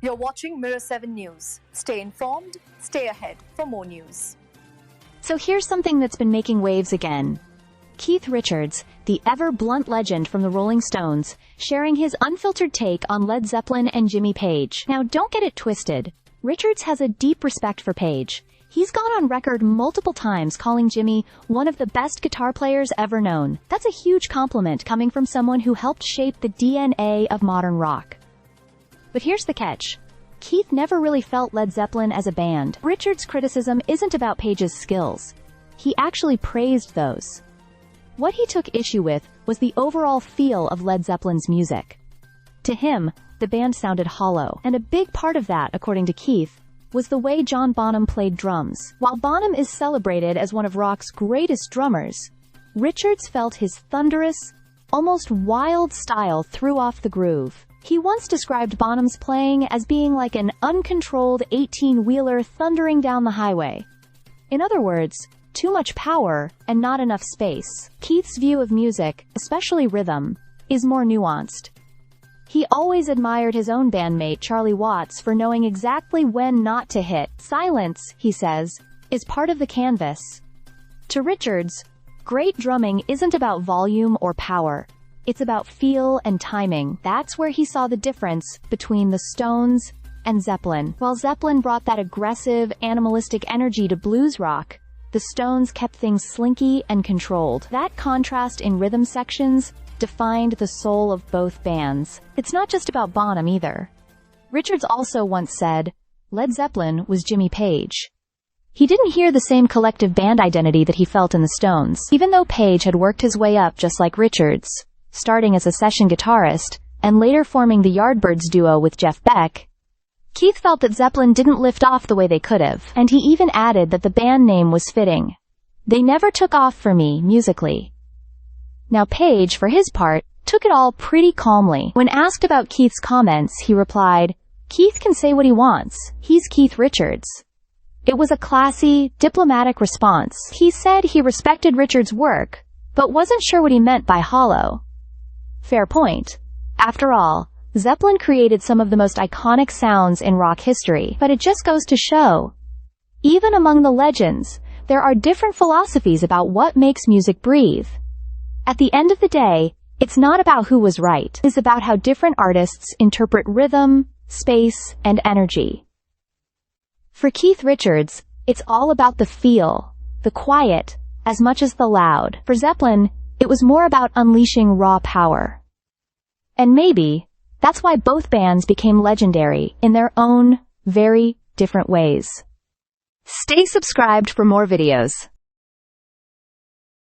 You're watching Mirror 7 News. Stay informed, stay ahead for more news. So here's something that's been making waves again. Keith Richards, the ever-blunt legend from the Rolling Stones, sharing his unfiltered take on Led Zeppelin and Jimmy Page. Now, don't get it twisted. Richards has a deep respect for Page. He's gone on record multiple times calling Jimmy one of the best guitar players ever known. That's a huge compliment coming from someone who helped shape the DNA of modern rock. But here's the catch. Keith never really felt Led Zeppelin as a band. Richards' criticism isn't about Page's skills. He actually praised those. What he took issue with was the overall feel of Led Zeppelin's music. To him, the band sounded hollow, and a big part of that, according to Keith, was the way John Bonham played drums. While Bonham is celebrated as one of rock's greatest drummers, Richards felt his thunderous, almost wild style threw off the groove. He once described Bonham's playing as being like an uncontrolled 18-wheeler thundering down the highway. In other words, too much power and not enough space. Keith's view of music, especially rhythm, is more nuanced. He always admired his own bandmate Charlie Watts for knowing exactly when not to hit. Silence, he says, is part of the canvas. To Richards, great drumming isn't about volume or power. It's about feel and timing. That's where he saw the difference between the Stones and Zeppelin. While Zeppelin brought that aggressive, animalistic energy to blues rock, the Stones kept things slinky and controlled. That contrast in rhythm sections defined the soul of both bands. It's not just about Bonham either. Richards also once said, Led Zeppelin was Jimmy Page. He didn't hear the same collective band identity that he felt in the Stones. Even though Page had worked his way up just like Richards, starting as a session guitarist, and later forming the Yardbirds duo with Jeff Beck, Keith felt that Zeppelin didn't lift off the way they could have, and he even added that the band name was fitting. They never took off for me, musically. Now Page, for his part, took it all pretty calmly. When asked about Keith's comments, he replied, Keith can say what he wants. He's Keith Richards. It was a classy, diplomatic response. He said he respected Richards' work, but wasn't sure what he meant by hollow. Fair point. After all, Zeppelin created some of the most iconic sounds in rock history, but it just goes to show, even among the legends, there are different philosophies about what makes music breathe. At the end of the day, it's not about who was right. It's about how different artists interpret rhythm, space, and energy. For Keith Richards, it's all about the feel, the quiet, as much as the loud. For Zeppelin, it was more about unleashing raw power. And maybe that's why both bands became legendary in their own, very different ways. Stay subscribed for more videos.